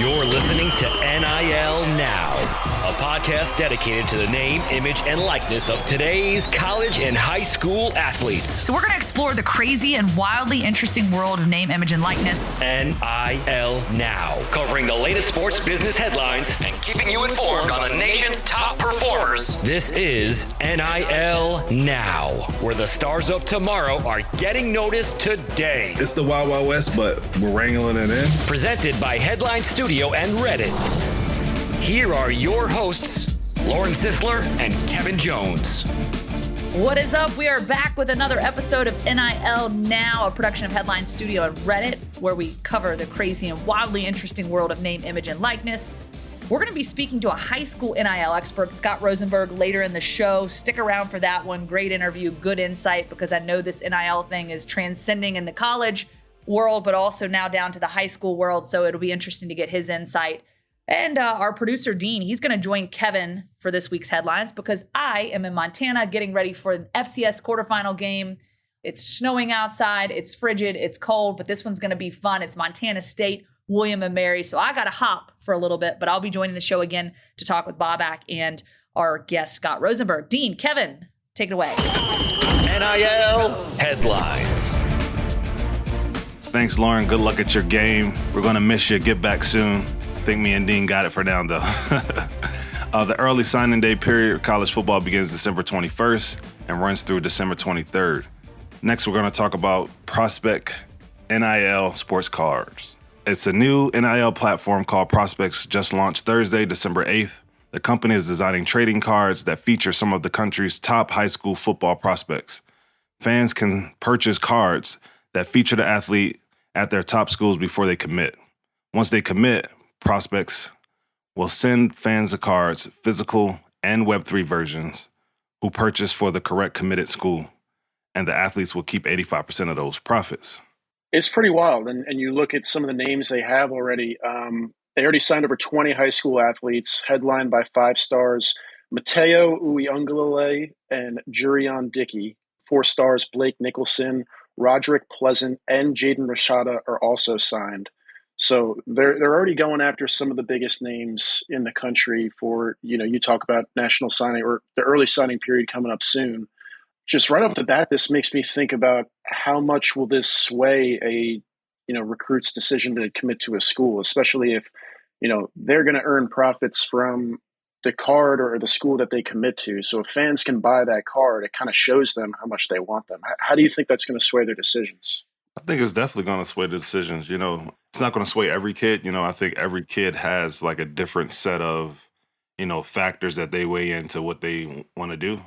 You're listening to NIL Now, a podcast dedicated to the name, image, and likeness of today's college and high school athletes. So we're going to explore the crazy and wildly interesting world of name, image, and likeness. NIL Now, covering the latest sports business headlines and keeping you informed on the nation's top performers. This is NIL Now, where the stars of tomorrow are getting noticed today. It's the Wild Wild West, but we're wrangling it in. Presented by Headline Studio and Reddit. Here are your hosts, Lauren Sisler and Kevin Jones. What is up? We are back with another episode of NIL Now, a production of Headline Studio and Reddit, where we cover the crazy and wildly interesting world of name, image, and likeness. We're going to be speaking to a high school NIL expert, Scott Rosenberg, later in the show. Stick around for that one. Great interview, good insight, because I know this NIL thing is transcending in the college world, but also now down to the high school world. So it'll be interesting to get his insight. And our producer, Dean, he's going to join Kevin for this week's headlines because I am in Montana getting ready for an FCS quarterfinal game. It's snowing outside. It's frigid. It's cold, but this one's going to be fun. It's Montana State, William and Mary. So I got to hop for a little bit, but I'll be joining the show again to talk with Bobak and our guest, Scott Rosenberg. Dean, Kevin, take it away. NIL Headlines. Thanks, Lauren. Good luck at your game. We're going to miss you. Get back soon. I think me and Dean got it for now, though. The early signing day period of college football begins December 21st and runs through December 23rd. Next, we're going to talk about Prospect NIL Sports Cards. It's a new NIL platform called Prospects, just launched Thursday, December 8th. The company is designing trading cards that feature some of the country's top high school football prospects. Fans can purchase cards that feature the athlete at their top schools before they commit. Once they commit, Prospects will send fans the cards, physical and Web3 versions, who purchase for the correct committed school, and the athletes will keep 85% of those profits. It's pretty wild, and you look at some of the names they have already. They already signed over 20 high school athletes, headlined by 5 stars, Mateo Uiagalelei and Jurion Dickey. 4 stars, Blake Nicholson, Roderick Pleasant, and Jaden Rashada are also signed. So they're already going after some of the biggest names in the country for, you talk about national signing or the early signing period coming up soon. Just right off the bat, this makes me think about how much will this sway a, recruit's decision to commit to a school, especially if, they're going to earn profits from the card or the school that they commit to. So if fans can buy that card, it kind of shows them how much they want them. How do you think that's going to sway their decisions? I think it's definitely going to sway the decisions. It's not going to sway every kid. I think every kid has like a different set of, factors that they weigh into what they want to do.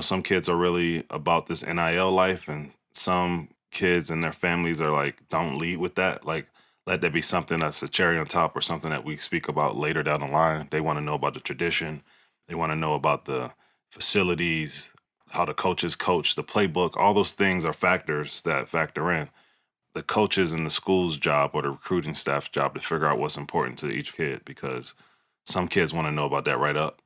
Some kids are really about this NIL life, and some kids and their families are like, don't lead with that. Like, let that be something that's a cherry on top or something that we speak about later down the line. They want to know about the tradition. They want to know about the facilities, how the coaches coach, the playbook. All those things are factors that factor in. The coaches and the school's job or the recruiting staff's job to figure out what's important to each kid, because some kids want to know about that right up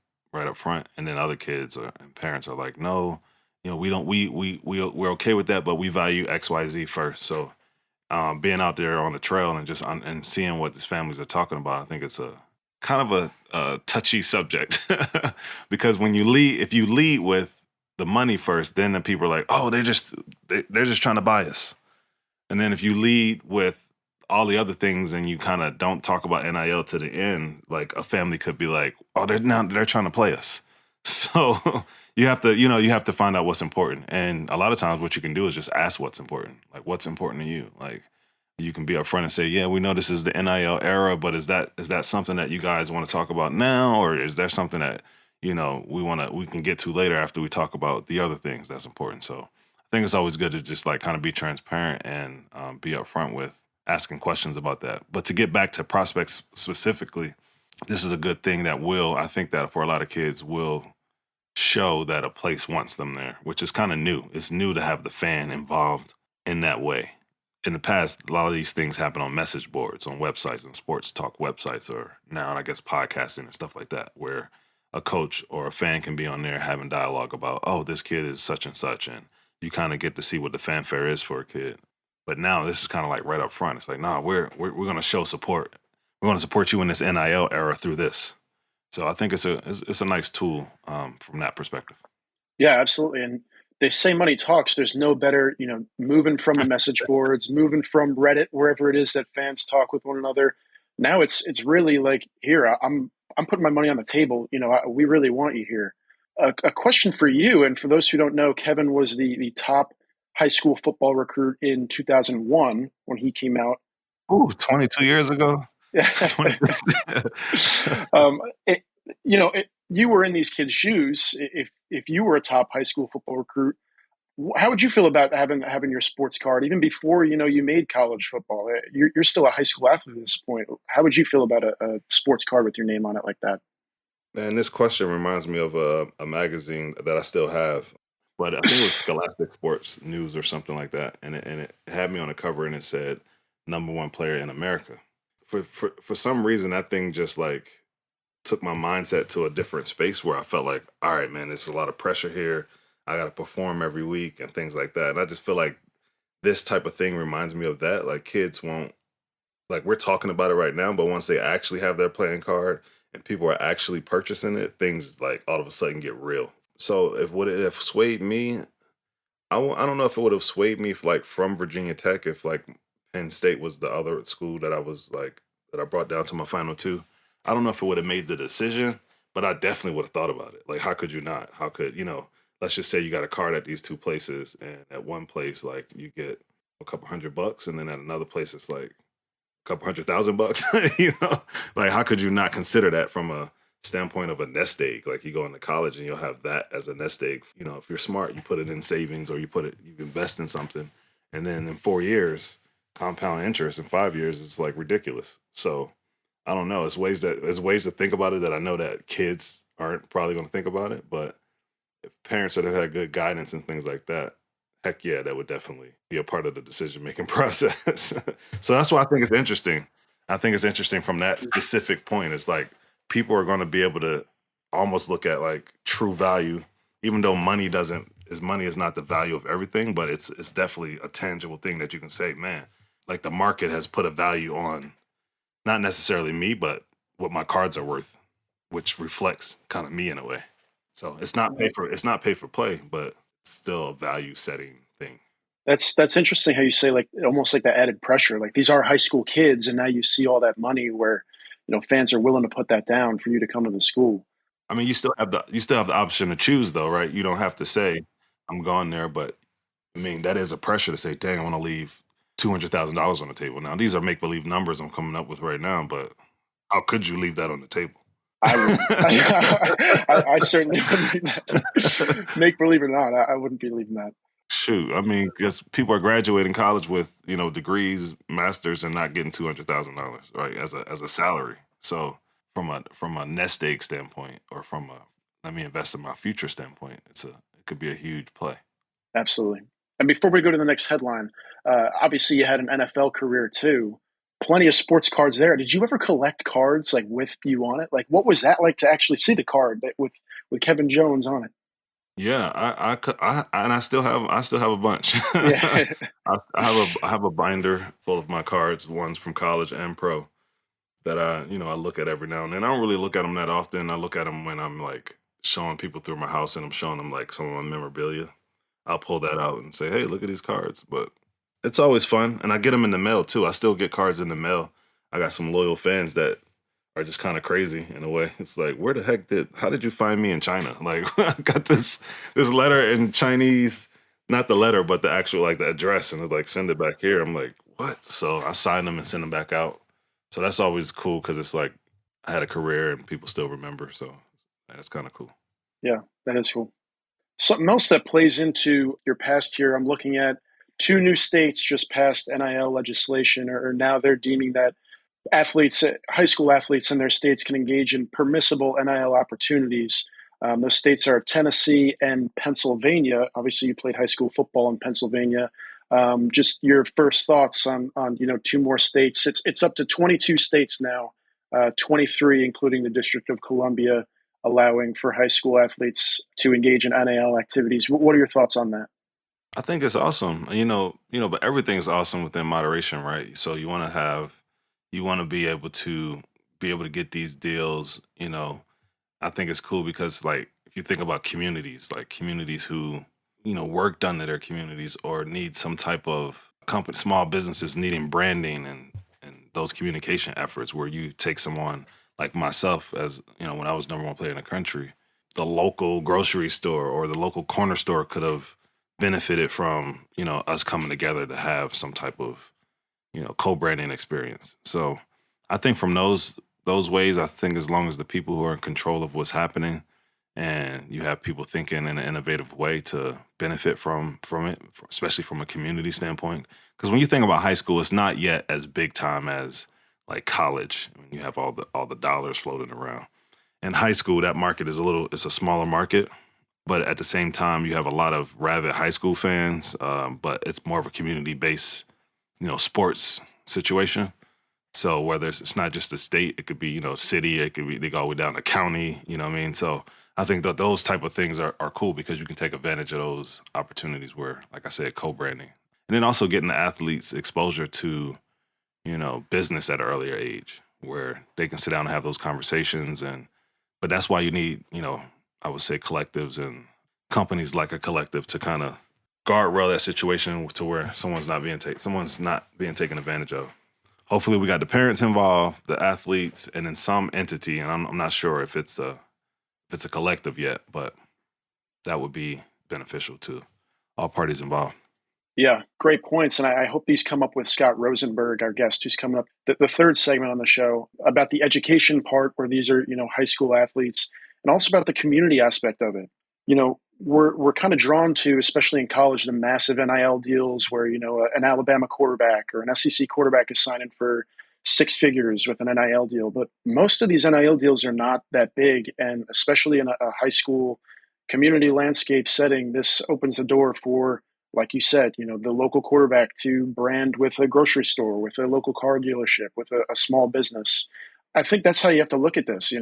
front, and then other kids and parents are like, no, we're okay with that, but we value XYZ first. So being out there on the trail and just and seeing what these families are talking about, I think it's a kind of a touchy subject because when if you lead with the money first, then the people are like, oh, they're just trying to buy us. And then if you lead with all the other things and you kind of don't talk about NIL to the end, like a family could be like, oh, they're trying to play us. So you have to find out what's important. And a lot of times what you can do is just ask what's important. Like, what's important to you? Like, you can be upfront and say, yeah, we know this is the NIL era, but is that something that you guys want to talk about now? Or is there something that, we can get to later after we talk about the other things that's important? So I think it's always good to just like kind of be transparent and be upfront with asking questions about that. But to get back to prospects specifically, this is a good thing that I think that for a lot of kids will show that a place wants them there, which is kind of new. It's new to have the fan involved in that way. In the past, a lot of these things happen on message boards, on websites and sports talk websites, or now I guess podcasting and stuff like that, where a coach or a fan can be on there having dialogue about, oh, this kid is such and such, and you kind of get to see what the fanfare is for a kid. But now this is kind of like right up front. It's like, nah, we're going to show support. we're going to support you in this NIL era through this. So I think it's a nice tool from that perspective. Yeah, absolutely. And they say money talks. There's no better, moving from the message boards, moving from Reddit, wherever it is that fans talk with one another. Now it's really like, here, I'm putting my money on the table. We really want you here. A question for you, and for those who don't know, Kevin was the top high school football recruit in 2001 when he came out. Ooh, 22 years ago. 20. It, you were in these kids' shoes. If you were a top high school football recruit, how would you feel about having your sports card even before you made college football? You're still a high school athlete at this point. How would you feel about a sports card with your name on it like that? And this question reminds me of a magazine that I still have, but I think it was Scholastic Sports News or something like that, and it had me on the cover and it said #1 player in America. For some reason, that thing just like took my mindset to a different space where I felt like, all right, man, there's a lot of pressure here. I got to perform every week and things like that. And I just feel like this type of thing reminds me of that. Like kids won't, like we're talking about it right now, but once they actually have their playing card and people are actually purchasing it, things like all of a sudden get real. So if would it have swayed me? I don't know if it would have swayed me if, like from Virginia Tech, if like Penn State was the other school that I was like that I brought down to my final two. I don't know if it would have made the decision, but I definitely would have thought about it. Like, how could you not? How could let's just say you got a card at these two places, and at one place like you get a couple $100, and then at another place it's like a couple $100,000. Like how could you not consider that from a standpoint of a nest egg? Like you go into college and you'll have that as a nest egg. If you're smart, you put it in savings or you invest in something, and then in 4 years, compound interest in 5 years is like ridiculous. So I don't know. There's ways to think about it that I know that kids aren't probably going to think about it, but if parents that have had good guidance and things like that, heck yeah, that would definitely be a part of the decision making process. So that's why I think it's interesting. I think it's interesting from that specific point. It's like people are going to be able to almost look at like true value, even though money is not the value of everything, but it's definitely a tangible thing that you can say, man, like the market has put a value on not necessarily me, but what my cards are worth, which reflects kind of me in a way. So it's not pay for play, but it's still a value setting thing. That's interesting how you say like almost like the added pressure. Like these are high school kids, and now you see all that money where fans are willing to put that down for you to come to the school. I mean, you still have the option to choose though, right? You don't have to say I'm going there, but I mean that is a pressure to say, dang, I want to leave $200,000 on the table. Now these are make believe numbers I'm coming up with right now, but how could you leave that on the table? I certainly wouldn't leave that. Make believe or not, I wouldn't be leaving that. Shoot, I mean, because people are graduating college with degrees, masters, and not getting $200,000 right as a salary. So from a nest egg standpoint, or from a let me invest in my future standpoint, it could be a huge play. Absolutely. And before we go to the next headline, obviously you had an NFL career too. Plenty of sports cards there. Did you ever collect cards like with you on it? Like, what was that like to actually see the card with Kevin Jones on it? Yeah, I still have a bunch. Yeah. I have a binder full of my cards, ones from college and pro, that I look at every now and then. I don't really look at them that often. I look at them when I'm like showing people through my house and I'm showing them like some of my memorabilia. I'll pull that out and say, hey, look at these cards. But it's always fun, and I get them in the mail too. I still get cards in the mail. I got some loyal fans that are just kind of crazy in a way. It's like, how did you find me in China? Like, I got this letter in Chinese, not the letter, but the actual like the address, and it's like, send it back here. I'm like, what? So I sign them and send them back out. So that's always cool because it's like I had a career and people still remember. So that's kind of cool. Yeah, that is cool. Something else that plays into your past here, I'm looking at 2 new states just passed NIL legislation, or now they're deeming that high school athletes in their states can engage in permissible NIL opportunities. Those states are Tennessee and Pennsylvania. Obviously, you played high school football in Pennsylvania. Just your first thoughts on 2 more states. It's up to 22 states now, 23 including the District of Columbia, allowing for high school athletes to engage in NIL activities. What are your thoughts on that? I think it's awesome. But everything's awesome within moderation, right? So you want to have you want to be able to get these deals. I think it's cool because like if you think about communities, like communities who work done to their communities or need some type of company, small businesses needing branding and those communication efforts where you take someone like myself, as when I was number one player in the country, the local grocery store or the local corner store could have benefited from us coming together to have some type of co-branding experience. So I think from those ways, I think as long as the people who are in control of what's happening and you have people thinking in an innovative way to benefit from it, especially from a community standpoint. Because when you think about high school, it's not yet as big time as like college. When you have all the dollars floating around. In high school, that market is it's a smaller market, but at the same time, you have a lot of rabid high school fans. But it's more of a community-based, sports situation. So whether it's not just the state, it could be, city, it could be, they go all the way down to county, you know what I mean? So I think that those type of things are cool because you can take advantage of those opportunities where, like I said, co-branding. And then also getting the athletes exposure to, business at an earlier age where they can sit down and have those conversations. But that's why you need, I would say collectives and companies like a collective to kind of guardrail that situation to where someone's not being taken advantage of. Hopefully we got the parents involved, the athletes, and then some entity. And I'm not sure if it's a collective yet, but that would be beneficial to all parties involved. Yeah, great points. And I hope these come up with Scott Rosenberg, our guest, who's coming up, the third segment on the show, about the education part where these are, high school athletes, and also about the community aspect of it. We're kind of drawn to, especially in college, the massive NIL deals where, an Alabama quarterback or an SEC quarterback is signing for six figures with an NIL deal. But most of these NIL deals are not that big. And especially in a high school community landscape setting, this opens the door for, like you said, the local quarterback to brand with a grocery store, with a local car dealership, with a small business. I think that's how you have to look at this.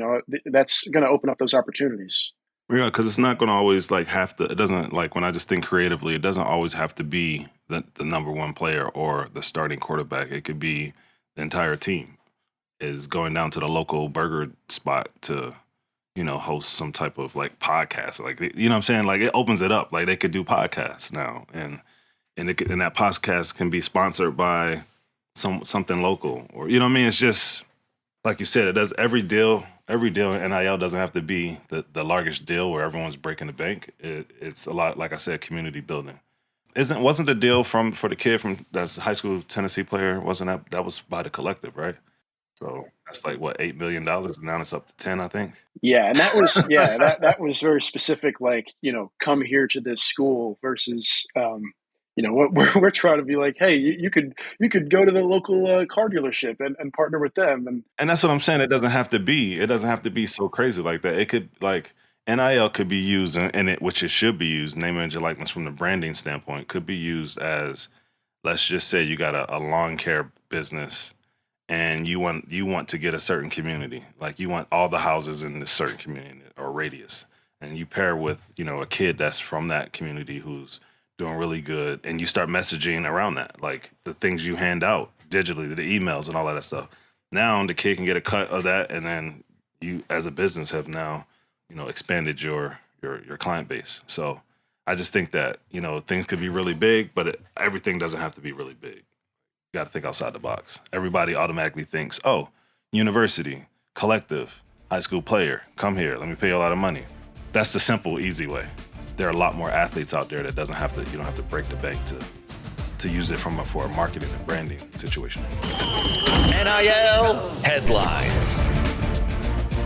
That's going to open up those opportunities. Yeah, because it's not going to always it doesn't, when I just think creatively, it doesn't always have to be the number one player or the starting quarterback. It could be the entire team is going down to the local burger spot to, host some type of podcast. You know what I'm saying? It opens it up. They could do podcasts now. And that podcast can be sponsored by something local or, you know what I mean? It's just, like you said, it does every deal in NIL doesn't have to be the largest deal where everyone's breaking the bank. It's a lot, like I said, community building. Wasn't the deal for the kid from that's high school Tennessee player? Wasn't that was by the collective, right? So that's $8 million. Now it's up to 10, I think. Yeah, and that was that was very specific. Come here to this school versus what we're trying to be like. Hey, you could go to the local car dealership and partner with them. And that's what I'm saying. It doesn't have to be so crazy like that. It could NIL could be used in it, which it should be used. Name, image, and likeness from the branding standpoint could be used as, let's just say you got a lawn care business. And you want to get a certain community, you want all the houses in this certain community or radius, and you pair with a kid that's from that community who's doing really good, and you start messaging around that, the things you hand out digitally, the emails and all of that stuff. Now the kid can get a cut of that, and then you, as a business, have now expanded your client base. So I just think that things could be really big, but everything doesn't have to be really big. You got to think outside the box. Everybody automatically thinks, oh, university, collective, high school player, come here, let me pay you a lot of money. That's the simple, easy way. There are a lot more athletes out there that you don't have to break the bank to use it for a marketing and branding situation. NIL headlines.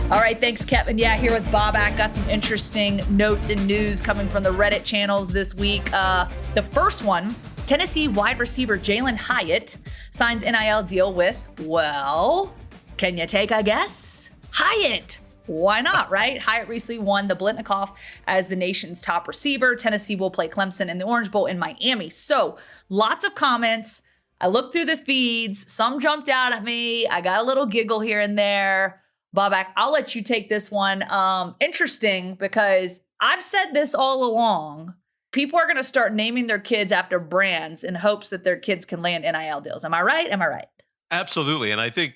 All right, thanks, Kevin. Yeah, here with Bobak. Got some interesting notes and news coming from the Reddit channels this week. The first one, Tennessee wide receiver Jalin Hyatt signs NIL deal with, well, can you take a guess? Hyatt. Why not, right? Hyatt recently won the Blitnikoff as the nation's top receiver. Tennessee will play Clemson in the Orange Bowl in Miami. So lots of comments. I looked through the feeds. Some jumped out at me. I got a little giggle here and there. Bobak, I'll let you take this one. Interesting because I've said this all along. People are going to start naming their kids after brands in hopes that their kids can land NIL deals. Am I right? Absolutely. And I think,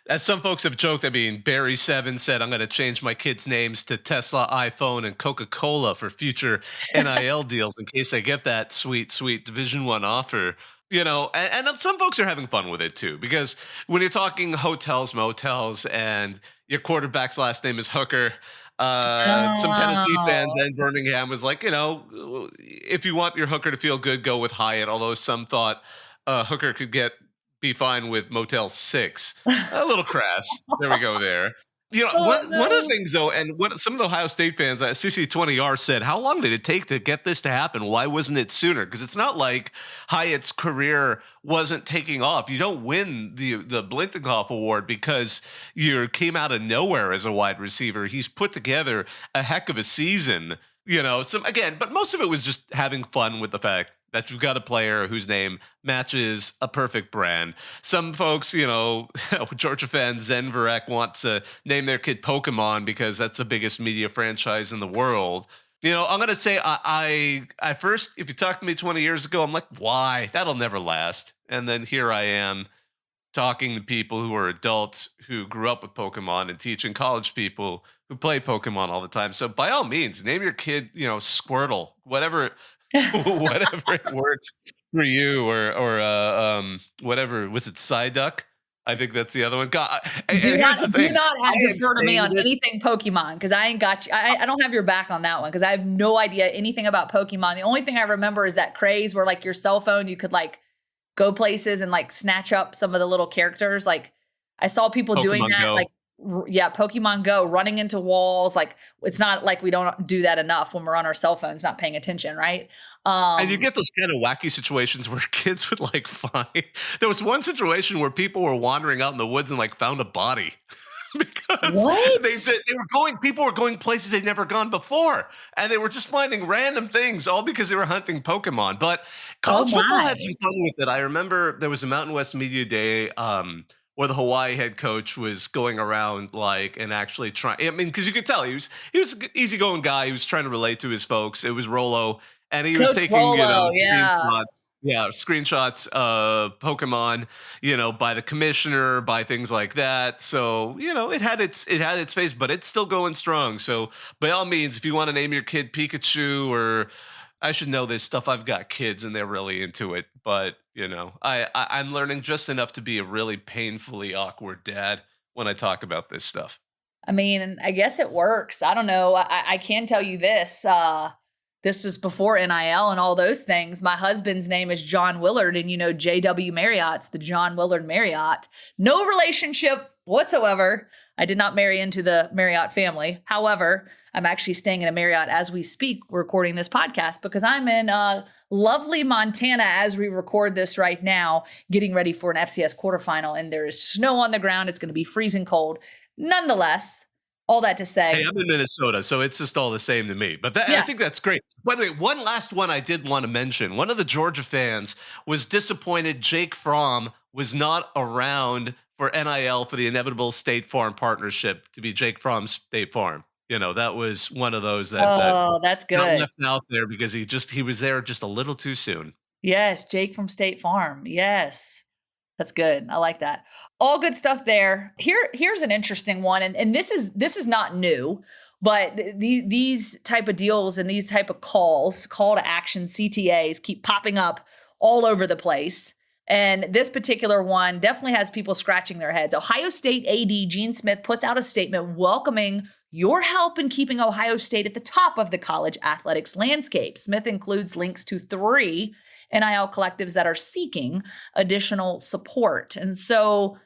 as some folks have joked, I mean, Barry7 said, I'm going to change my kids' names to Tesla, iPhone, and Coca-Cola for future NIL deals in case I get that sweet, sweet Division One offer. And some folks are having fun with it too, because when you're talking hotels, motels, and your quarterback's last name is Hooker, some Tennessee fans Oh. and Birmingham was like, if you want your hooker to feel good, go with Hyatt. Although some thought Hooker could be fine with Motel 6. A little crass. There we go there. Oh One of the no. things though, and what some of the Ohio State fans at CC20R said, how long did it take to get this to happen? Why wasn't it sooner? Because it's not like Hyatt's career wasn't taking off. You don't win the Blinkenhoff Award because you came out of nowhere as a wide receiver. He's put together a heck of a season. But most of it was just having fun with the fact that you've got a player whose name matches a perfect brand. Some folks, Georgia fans, Zen Varek want to name their kid Pokemon because that's the biggest media franchise in the world. I'm gonna say I first, if you talked to me 20 years ago, I'm like, why? That'll never last. And then here I am talking to people who are adults who grew up with Pokemon and teaching college people who play Pokemon all the time. So by all means, name your kid, Squirtle, whatever, whatever it works for you, or whatever was it, Psyduck? I think that's the other one. God, and Do here's the not do thing: not I have am defer to me saying on this. anything Pokemon because I ain't got you. I don't have your back on that one because I have no idea anything about Pokemon. The only thing I remember is that craze where like your cell phone, you could like go places and like snatch up some of the little characters. Like I saw people doing Pokemon that. Go. Like yeah, Pokemon Go, running into walls. Like it's not like we don't do that enough when we're on our cell phones, not paying attention, right? And you get those kind of wacky situations where kids would like find. There was one situation where people were wandering out in the woods and like found a body because What? people were going places they'd never gone before, and they were just finding random things, all because they were hunting Pokemon. But Oh college football my. had some fun with it. I remember there was a Mountain West Media Day. Where the Hawaii head coach was going around like and actually trying. I mean, because you could tell he was an easygoing guy. He was trying to relate to his folks. It was Rolo, and he was Coach taking Rolo, yeah. screenshots of Pokemon, by the commissioner, by things like that. So it had its phase, but it's still going strong. So by all means, if you want to name your kid Pikachu, or I should know this stuff. I've got kids and they're really into it, but I'm learning just enough to be a really painfully awkward dad when I talk about this stuff. I mean, I guess it works. I don't know. I can tell you this. This was before NIL and all those things. My husband's name is John Willard, and J.W. Marriott's the John Willard Marriott. No relationship whatsoever. I did not marry into the Marriott family. However, I'm actually staying in a Marriott as we speak, recording this podcast because I'm in lovely Montana as we record this right now, getting ready for an FCS quarterfinal, and there is snow on the ground. It's going to be freezing cold. Nonetheless, all that to say, Hey, I'm in Minnesota, so it's just all the same to me. But I yeah. think that's great. By the way, one last one I did want to mention. One of the Georgia fans was disappointed Jake Fromm was not around for NIL for the inevitable State Farm partnership to be Jake Fromm's State Farm. That was one of those that Oh, that's got good. left out there because he was there just a little too soon. Yes, Jake from State Farm. Yes. That's good. I like that. All good stuff there. Here's an interesting one. And this is not new, but these type of deals and these type of call to action, CTAs, keep popping up all over the place. And this particular one definitely has people scratching their heads. Ohio State AD Gene Smith puts out a statement welcoming your help in keeping Ohio State at the top of the college athletics landscape. Smith includes links to 3 NIL collectives that are seeking additional support. And so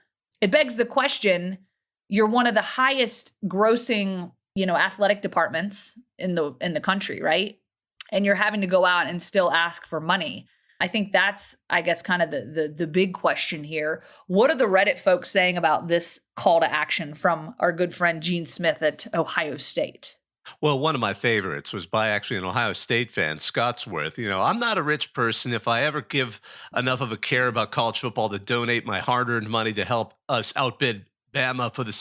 it begs the question, you're one of the highest grossing, athletic departments in the country, right? And you're having to go out and still ask for money. I think that's, I guess, kind of the big question here. What are the Reddit folks saying about this call to action from our good friend Gene Smith at Ohio State? Well, one of my favorites was by actually an Ohio State fan, Scottsworth. I'm not a rich person. If I ever give enough of a care about college football to donate my hard-earned money to help us outbid Bama for the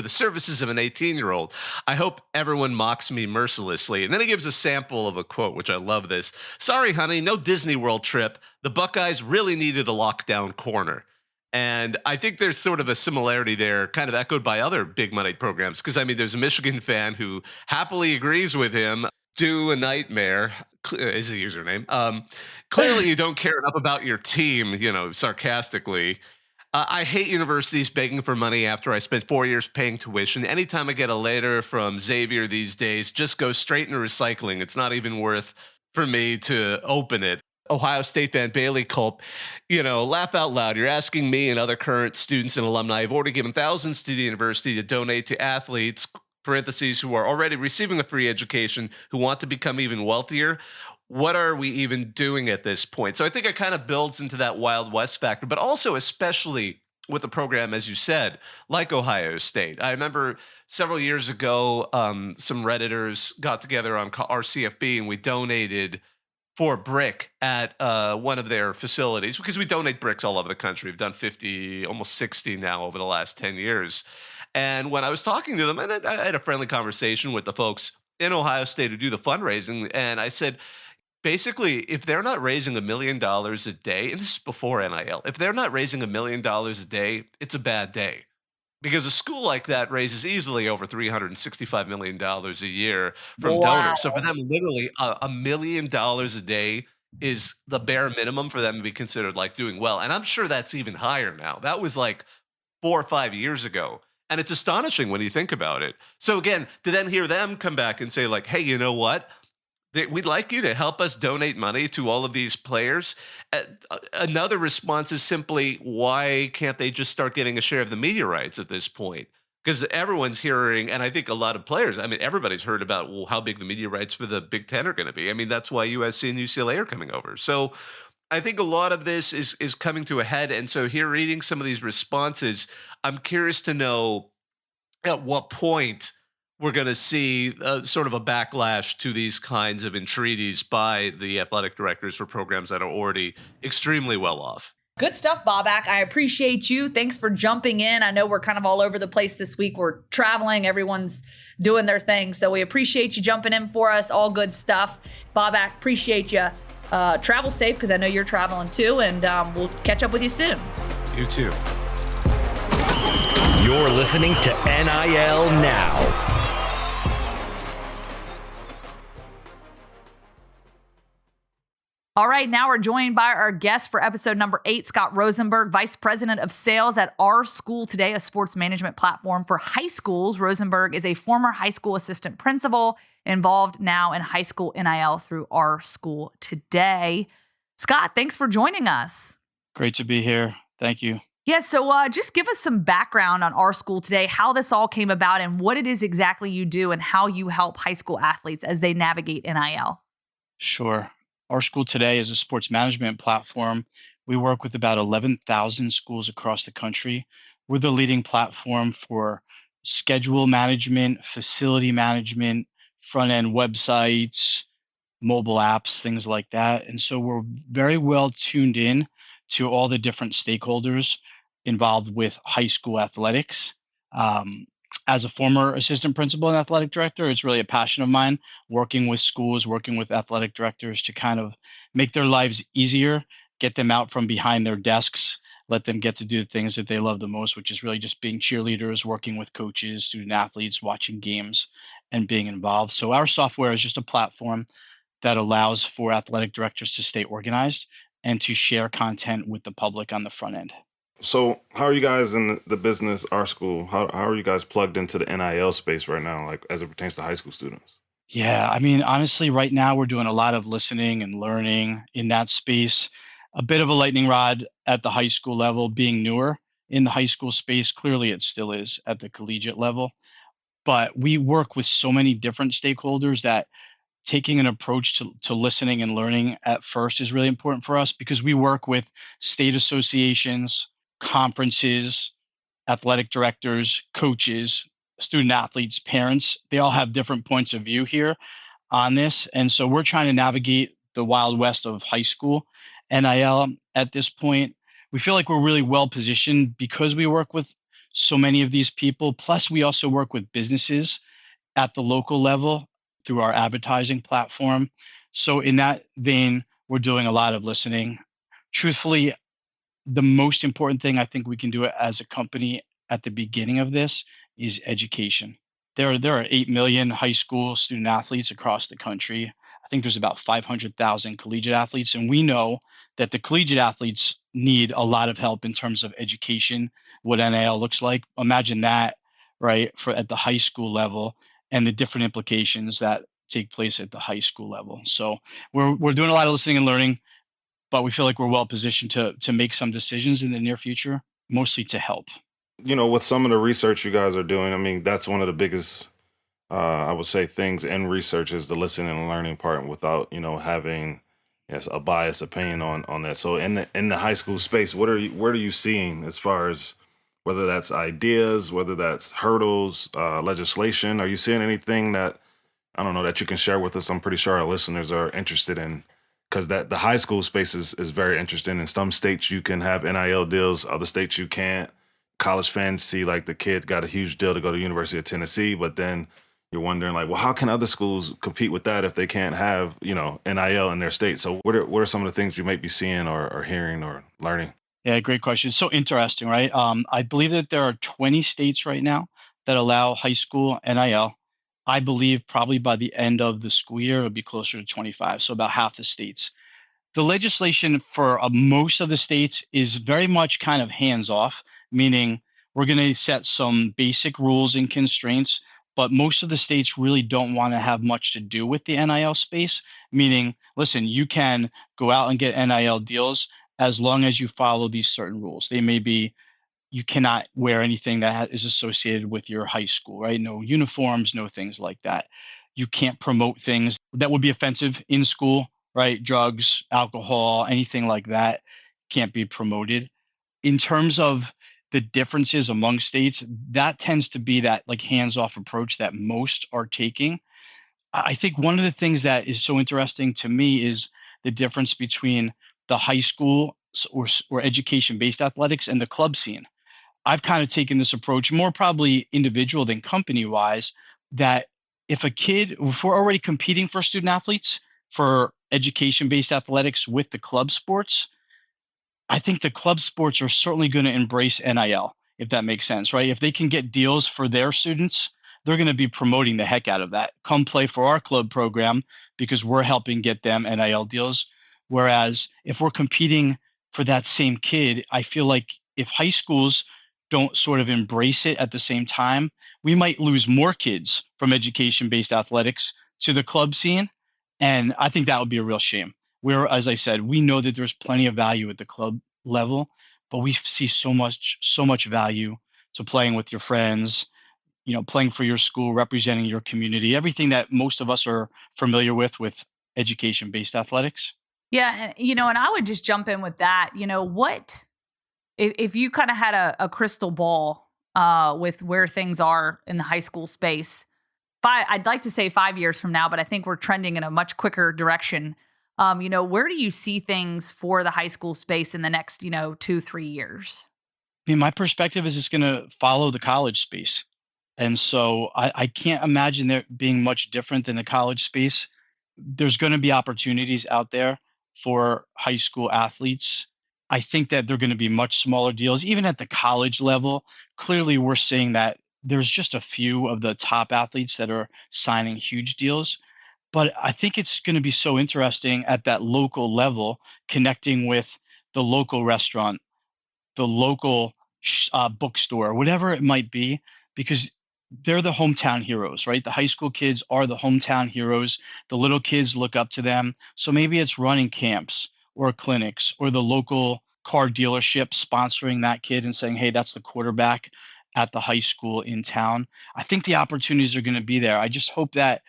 services of an 18-year-old, I hope everyone mocks me mercilessly. And then he gives a sample of a quote, which I love this. Sorry, honey, no Disney World trip. The Buckeyes really needed a lockdown corner. And I think there's sort of a similarity there, kind of echoed by other big money programs. Because I mean, there's a Michigan fan who happily agrees with him. Do a nightmare is the username. Clearly, you don't care enough about your team, sarcastically. I hate universities begging for money after I spent 4 years paying tuition. Anytime I get a letter from Xavier these days, just go straight into recycling. It's not even worth for me to open it. Ohio State fan Bailey Culp, laugh out loud. You're asking me and other current students and alumni have already given thousands to the university to donate to athletes, parentheses, who are already receiving a free education, who want to become even wealthier. What are we even doing at this point? So I think it kind of builds into that Wild West factor, but also especially with a program, as you said, like Ohio State. I remember several years ago, some Redditors got together on RCFB and we donated for brick at one of their facilities, because we donate bricks all over the country. We've done 50, almost 60 now over the last 10 years. And when I was talking to them, and I had a friendly conversation with the folks in Ohio State who do the fundraising, and I said, basically, if they're not raising $1 million a day, and this is before NIL, if they're not raising $1 million a day, it's a bad day. Because a school like that raises easily over $365 million a year from donors. So for them, literally $1 million a day is the bare minimum for them to be considered like doing well. And I'm sure that's even higher now. That was like 4 or 5 years ago. And it's astonishing when you think about it. So again, to then hear them come back and say like, hey, you know what? We'd like you to help us donate money to all of these players. Another response is simply, why can't they just start getting a share of the media rights at this point? Because everyone's hearing, and I think a lot of players, I mean, everybody's heard about how big the media rights for the Big Ten are going to be. I mean, that's why USC and UCLA are coming over. So I think a lot of this is coming to a head. And so here, reading some of these responses, I'm curious to know at what point we're going to see sort of a backlash to these kinds of entreaties by the athletic directors for programs that are already extremely well off. Good stuff, Bobak. I appreciate you. Thanks for jumping in. I know we're kind of all over the place this week. We're traveling. Everyone's doing their thing. So we appreciate you jumping in for us. All good stuff. Bobak, appreciate you. Travel safe, because I know you're traveling too. And we'll catch up with you soon. You too. You're listening to NIL Now. All right, now we're joined by our guest for episode number 8, Scott Rosenberg, Vice President of Sales at rSchoolToday, a sports management platform for high schools. Rosenberg is a former high school assistant principal involved now in high school NIL through rSchoolToday. Scott, thanks for joining us. Great to be here. Thank you. Yeah, so just give us some background on rSchoolToday, how this all came about and what it is exactly you do and how you help high school athletes as they navigate NIL. Sure. rSchoolToday is a sports management platform. We work with about 11,000 schools across the country. We're the leading platform for schedule management, facility management, front-end websites, mobile apps, things like that. And so we're very well tuned in to all the different stakeholders involved with high school athletics. As a former assistant principal and athletic director, it's really a passion of mine, working with schools, working with athletic directors to kind of make their lives easier, get them out from behind their desks, let them get to do the things that they love the most, which is really just being cheerleaders, working with coaches, student athletes, watching games, and being involved. So our software is just a platform that allows for athletic directors to stay organized and to share content with the public on the front end. So how are you guys in the business, rSchool? How are you guys plugged into the NIL space right now, like as it pertains to high school students? Yeah, I mean, honestly, right now we're doing a lot of listening and learning in that space. A bit of a lightning rod at the high school level, being newer in the high school space. Clearly, it still is at the collegiate level. But we work with so many different stakeholders that taking an approach to listening and learning at first is really important for us, because we work with state associations, conferences, athletic directors, coaches, student athletes, parents. They all have different points of view here on this. And so we're trying to navigate the Wild West of high school NIL at this point. We feel like we're really well positioned because we work with so many of these people. Plus, we also work with businesses at the local level through our advertising platform. So in that vein, we're doing a lot of listening. Truthfully, the most important thing I think we can do as a company at the beginning of this is education. There are 8 million high school student athletes across the country. I think there's about 500,000 collegiate athletes, and we know that the collegiate athletes need a lot of help in terms of education, what NIL looks like. Imagine that, right, for at the high school level and the different implications that take place at the high school level. So we're doing a lot of listening and learning, but we feel like we're well positioned to make some decisions in the near future, mostly to help. With some of the research you guys are doing, I mean, that's one of the biggest, I would say, things in research is the listening and learning part without, having, yes, a biased opinion on that. So in the high school space, what are you seeing as far as whether that's ideas, whether that's hurdles, legislation? Are you seeing anything that, I don't know, that you can share with us? I'm pretty sure our listeners are interested in, because that the high school space is very interesting. In some states you can have NIL deals, other states you can't. College fans see like the kid got a huge deal to go to University of Tennessee, but then you're wondering like, well, how can other schools compete with that if they can't have, NIL in their state? So what are some of the things you might be seeing or hearing or learning? Yeah, great question. So interesting, right? I believe that there are 20 states right now that allow high school NIL. I believe probably by the end of the school year, it'll be closer to 25, so about half the states. The legislation for most of the states is very much kind of hands off, meaning we're going to set some basic rules and constraints, but most of the states really don't want to have much to do with the NIL space, meaning, listen, you can go out and get NIL deals as long as you follow these certain rules. They may be you cannot wear anything that is associated with your high school, right? No uniforms, no things like that. You can't promote things that would be offensive in school, right? Drugs, alcohol, anything like that can't be promoted. In terms of the differences among states, that tends to be that like hands-off approach that most are taking. I think one of the things that is so interesting to me is the difference between the high school or education-based athletics and the club scene. I've kind of taken this approach more probably individual than company wise that if we're already competing for student athletes for education based athletics with the club sports, I think the club sports are certainly going to embrace NIL, if that makes sense, right? If they can get deals for their students, they're going to be promoting the heck out of that. Come play for our club program because we're helping get them NIL deals. Whereas if we're competing for that same kid, I feel like if high schools don't sort of embrace it at the same time, we might lose more kids from education based athletics to the club scene. And I think that would be a real shame. Where, as I said, we know that there's plenty of value at the club level, but we see so much value to playing with your friends, playing for your school, representing your community, everything that most of us are familiar with education based athletics. Yeah. And I would just jump in with that. What if you kind of had a crystal ball with where things are in the high school space? I'd like to say 5 years from now, but I think we're trending in a much quicker direction. Where do you see things for the high school space in the next, 2-3 years? I mean, my perspective is it's going to follow the college space. And so I can't imagine there being much different than the college space. There's going to be opportunities out there for high school athletes. I think that they're going to be much smaller deals, even at the college level. Clearly, we're seeing that there's just a few of the top athletes that are signing huge deals. But I think it's going to be so interesting at that local level, connecting with the local restaurant, the local bookstore, whatever it might be, because they're the hometown heroes, right? The high school kids are the hometown heroes. The little kids look up to them. So maybe it's running camps or clinics or the local car dealership sponsoring that kid and saying, hey, that's the quarterback at the high school in town. I think the opportunities are going to be there. I just hope that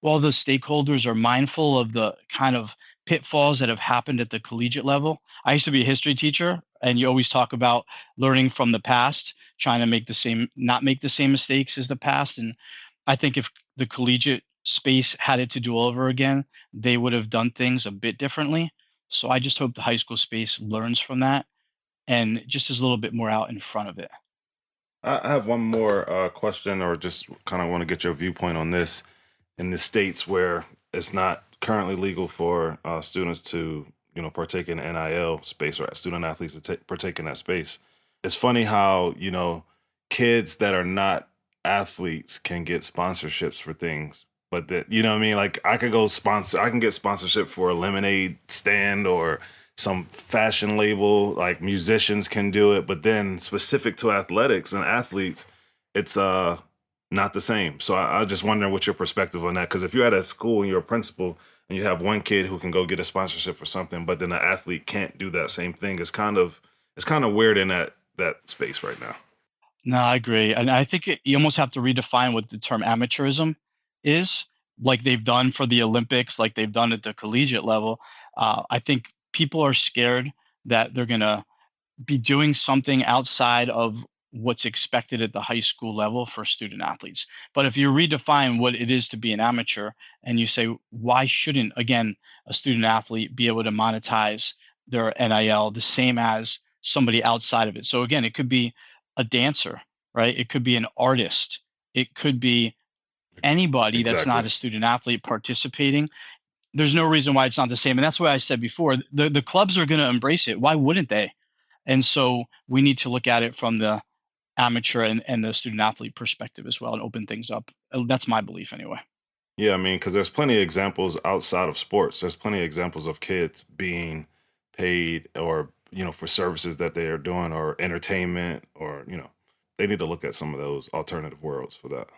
while the stakeholders are mindful of the kind of pitfalls that have happened at the collegiate level. I used to be a history teacher, and you always talk about learning from the past, trying to not make the same mistakes as the past. And I think if the collegiate space had it to do all over again, they would have done things a bit differently. So I just hope the high school space learns from that and just is a little bit more out in front of it. I have one more question, or just kind of want to get your viewpoint on this. In the states where it's not currently legal for students to, partake in NIL space, or student athletes to partake in that space. It's funny how, kids that are not athletes can get sponsorships for things, but that, you know what I mean? Like I can get sponsorship for a lemonade stand or some fashion label, like musicians can do it, but then specific to athletics and athletes, it's not the same. So I just wonder what your perspective on that, because if you're at a school and you're a principal and you have one kid who can go get a sponsorship for something, but then an athlete can't do that same thing, it's kind of weird in that space right now. No, I agree. And I think you almost have to redefine what the term amateurism is, like they've done for the Olympics, like they've done at the collegiate level. I think people are scared that they're going to be doing something outside of what's expected at the high school level for student athletes. But if you redefine what it is to be an amateur and you say, why shouldn't, again, a student athlete be able to monetize their NIL the same as somebody outside of it? So again, it could be a dancer, right? It could be an artist. It could be anybody that's not a student athlete participating. There's no reason why it's not the same. And that's why I said before, the clubs are going to embrace it. Why wouldn't they? And so we need to look at it from the amateur and the student athlete perspective as well and open things up. That's my belief anyway. Yeah, I mean, because there's plenty of examples outside of sports. There's plenty of examples of kids being paid or, for services that they are doing, or entertainment, or, they need to look at some of those alternative worlds for that.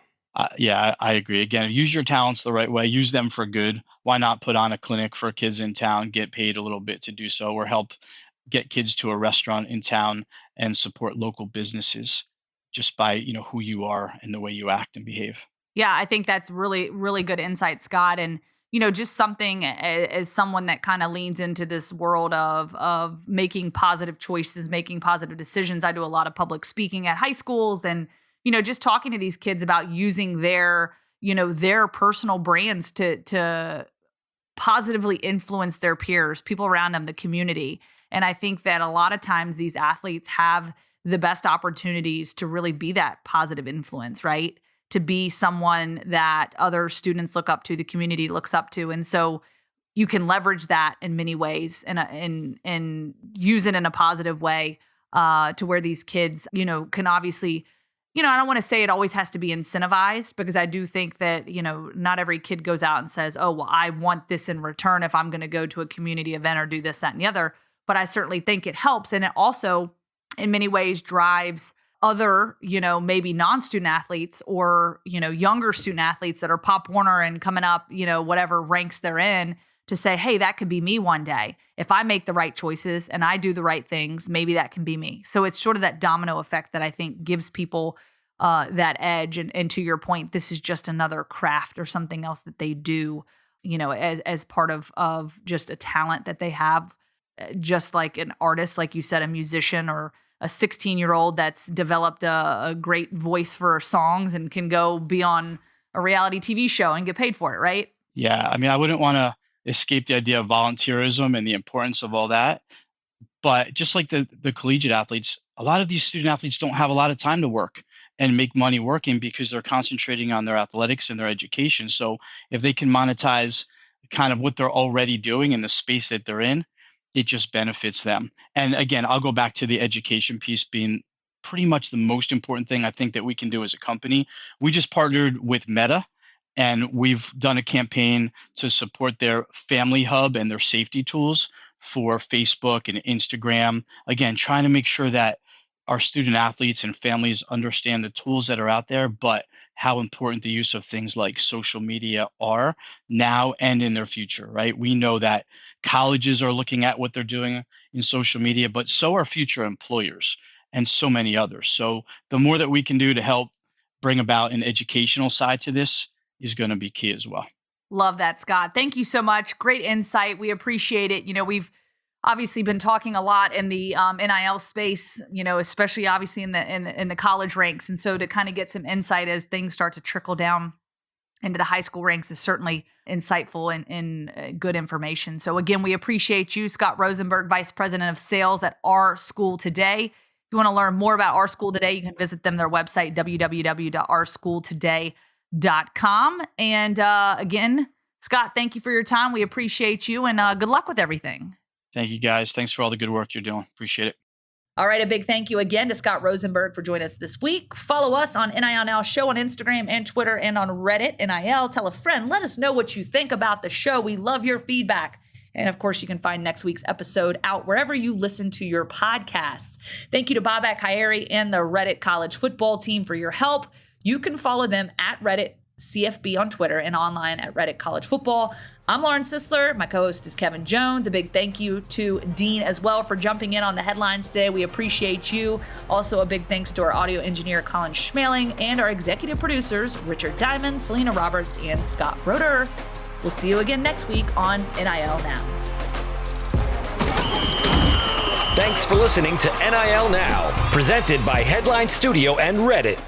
Yeah, I agree. Again, use your talents the right way. Use them for good. Why not put on a clinic for kids in town, get paid a little bit to do so, or help get kids to a restaurant in town and support local businesses just by, who you are and the way you act and behave. Yeah, I think that's really, really good insight, Scott. And, just something as someone that kind of leans into this world of making positive choices, making positive decisions. I do a lot of public speaking at high schools and, just talking to these kids about using their personal brands to positively influence their peers, people around them, the community. And I think that a lot of times these athletes have the best opportunities to really be that positive influence, right? To be someone that other students look up to, the community looks up to. And so you can leverage that in many ways and use it in a positive way to where these kids, can obviously, I don't want to say it always has to be incentivized, because I do think that, not every kid goes out and says, oh, well, I want this in return if I'm going to go to a community event or do this, that, and the other. But I certainly think it helps. And it also, in many ways, drives other, maybe non-student athletes or, younger student athletes that are Pop Warner and coming up, whatever ranks they're in, to say, hey, that could be me one day. If I make the right choices and I do the right things, maybe that can be me. So it's sort of that domino effect that I think gives people that edge. And to your point, this is just another craft or something else that they do, as part of just a talent that they have, just like an artist, like you said, a musician, or a 16-year-old that's developed a great voice for songs and can go be on a reality TV show and get paid for it, right? Yeah, I mean, I wouldn't want to escape the idea of volunteerism and the importance of all that. But just like the collegiate athletes, a lot of these student athletes don't have a lot of time to work and make money working because they're concentrating on their athletics and their education. So if they can monetize kind of what they're already doing in the space that they're in, it just benefits them. And again, I'll go back to the education piece being pretty much the most important thing I think that we can do as a company. We just partnered with Meta, and we've done a campaign to support their family hub and their safety tools for Facebook and Instagram. Again, trying to make sure that our student athletes and families understand the tools that are out there, but how important the use of things like social media are now and in their future, right? We know that colleges are looking at what they're doing in social media, but so are future employers and so many others. So the more that we can do to help bring about an educational side to this is going to be key as well. Love that, Scott. Thank you so much. Great insight. We appreciate it. We've obviously been talking a lot in the NIL space, especially obviously in the college ranks. And so to kind of get some insight as things start to trickle down into the high school ranks is certainly insightful and good information. So again, we appreciate you, Scott Rosenberg, Vice President of Sales at rSchoolToday. If you want to learn more about rSchoolToday, you can visit them, their website, www.rSchoolToday.com. And again, Scott, thank you for your time. We appreciate you, and good luck with everything. Thank you, guys. Thanks for all the good work you're doing. Appreciate it. All right, a big thank you again to Scott Rosenberg for joining us this week. Follow us on NIL Now Show on Instagram and Twitter and on Reddit, NIL. Tell a friend. Let us know what you think about the show. We love your feedback. And of course, you can find next week's episode out wherever you listen to your podcasts. Thank you to Bobak, Hyatt, and the Reddit college football team for your help. You can follow them at Reddit CFB on Twitter and online at Reddit College Football. I'm Lauren Sisler. My co-host is Kevin Jones. A big thank you to Dean as well for jumping in on the headlines today. We appreciate you. Also, a big thanks to our audio engineer, Colin Schmeling, and our executive producers, Richard Diamond, Selena Roberts, and Scott Roeder. We'll see you again next week on NIL Now. Thanks for listening to NIL Now, presented by Headline Studio and Reddit.